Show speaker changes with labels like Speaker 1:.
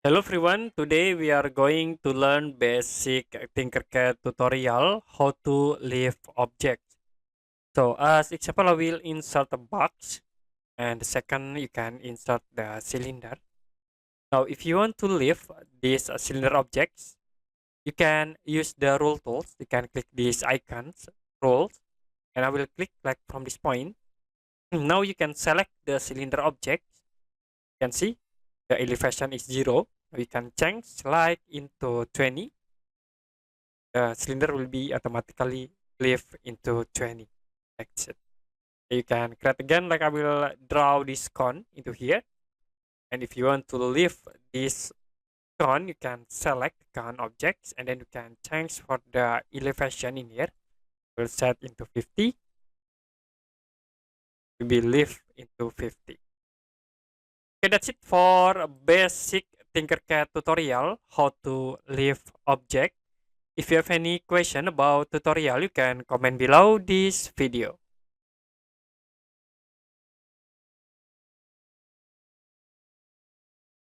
Speaker 1: Hello everyone, today we are going to learn basic TinkerCAD tutorial how to lift objects. So as example, I will insert a box and the second you can insert the cylinder. Now if you want to lift these cylinder objects, you can use the roll tools. You can click these icons, rolls, and I will click like from this point. Now you can select the cylinder object. You can see the elevation is 0. We can change like into 20. The cylinder will be automatically lift into 20. That's it. You can create again, like I will draw this cone into here. And if you want to lift this cone, you can select cone objects and then you can change for the elevation in here. We'll set into 50. Will be lift into 50. Okay, that's it for basic TinkerCAD tutorial, how to lift object. If you have any question about tutorial, you can comment below this video.